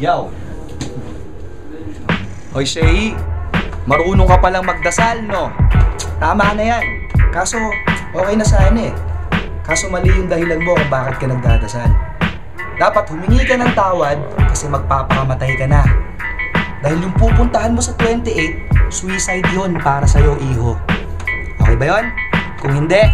Yaw. Hoy, Shay. Marunong ka palang magdasal, no? Tama na yan. Kaso, okay na sana eh. Kaso mali yung dahilan mo kung bakit ka nagdadasal. Dapat humingi ka ng tawad kasi magpapakamatay ka na. Dahil yung pupuntahan mo sa 28, suicide yun para sa'yo, iho. Okay ba yun? Kung hindi,